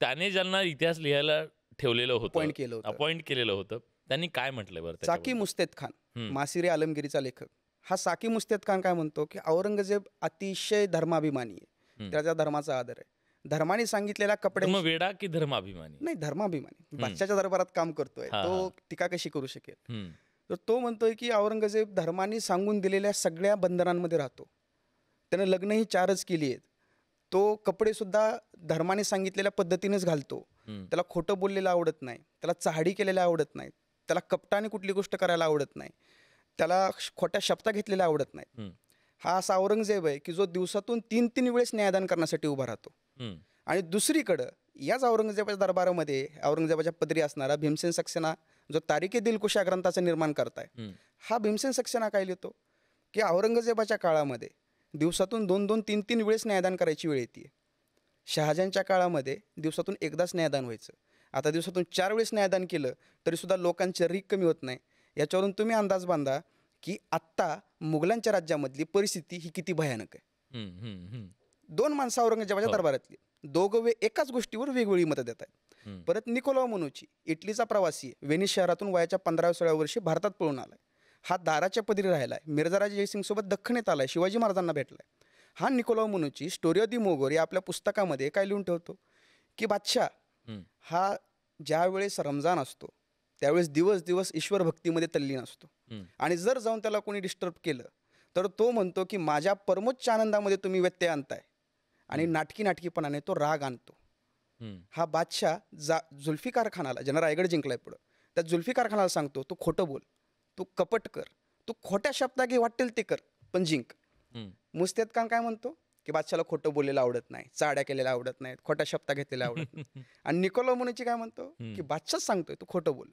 त्याने ज्यांना इतिहास लिहायला ठेवलेलं होतं, Appoint केलं होतं. अपॉइंट केलेलं होतं, त्यांनी काय म्हटलंय बरं साकी त्याच्याबद्दल? मुस्तेद खान, हम्म. मासिरे आलमगिरीचा लेखक. हा साकी मुस्तेद खान काय म्हणतो की औरंगजेब अतिशय धर्माभिमानी आहे, त्याच्या धर्माचा आदर आहे. धर्माने सांगितलेल्या कपड्यांची धर्मवेडा की धर्माभिमानी? नाही, धर्माभिमानी. बादशाच्या दरबारात काम करतोय हा, तो, हा. टीका कशी करू शकेल? हम्म. तर तो म्हणतोय की औरंगजेब धर्माने सांगून दिलेल्या सगळ्या बंधनांमध्ये राहतो. त्यानं लग्नही 4च केली आहेत. तो कपडेसुद्धा धर्माने सांगितलेल्या पद्धतीनेच घालतो. त्याला खोटं बोललेलं आवडत नाही, त्याला चहाडी केलेल्या आवडत नाहीत, त्याला कपटाने कुठली गोष्ट करायला आवडत नाही, त्याला खोट्या शपथा घेतलेल्या आवडत नाहीत. हा असा औरंगजेब आहे की जो दिवसातून 3-3 वेळेस न्यायदान करण्यासाठी उभा राहतो. आणि दुसरीकडं याच औरंगजेबाच्या दरबारामध्ये औरंगजेबाच्या पदरी असणारा भीमसेन सक्सेना, जो तारिके दिलकुश या ग्रंथाचं निर्माण करताय, हा भीमसेन सक्सेना काय लिहितो की औरंगजेबाच्या काळामध्ये दिवसातून 2-2, 3-3 वेळेस न्यायदान करायची वेळ येते. शहाजहानच्या काळामध्ये दिवसातून एकदाच न्यायदान व्हायचं. आता दिवसातून 4 वेळेस न्यायदान केलं तरीसुद्धा लोकांची रीक कमी होत नाही. याच्यावरून तुम्ही अंदाज बांधा की आत्ता मुघलांच्या राज्यामधली परिस्थिती ही किती भयानक आहे. 2 माणसं औरंगजेबाच्या दरबारातली, दोघं एकाच गोष्टीवर वेगवेगळी मतं देत आहेत. परत निकोलाव मनुची, इटलीचा प्रवासी, वेनिस शहरातून वयाच्या 15व्या वर्षी भारतात पळून आलाय. हा दाराच्या पदरी राहिला आहे, मिर्झाराजे जयसिंगसोबत दख्खनेत आलाय, शिवाजी महाराजांना भेटलाय. हा निकोलाव मनुची स्टोरी ऑफ दी मोगोर या आपल्या पुस्तकामध्ये काय लिहून ठेवतो की बादशाह हा ज्या वेळेस रमजान असतो त्यावेळेस दिवस दिवस ईश्वर भक्तीमध्ये तल्लीन असतो, आणि जर जाऊन त्याला कोणी डिस्टर्ब केलं तर तो म्हणतो की माझ्या परमोच्च आनंदामध्ये तुम्ही व्यत्यय आणताय, आणि नाटकीपणाने तो राग आणतो. हा बादशाह जुल्फिकार खानाला, ज्यानं रायगड जिंकलाय पुढं, त्या जुल्फिकार खानाला सांगतो तू खोटं बोल, तू कपट कर, तू खोट्या शब्दा घे, वाटेल ते कर, पण जिंक. मुस्तेद खान काय म्हणतो की बादशाला खोटं बोललेलं आवडत नाही, चाड्या केलेल्या आवडत नाहीत, खोट्या शब्दा घेतलेल्या आवडत नाही. आणि निकोलाव मुनीची काय म्हणतो की बादशाह सांगतोय तू खोटं बोल,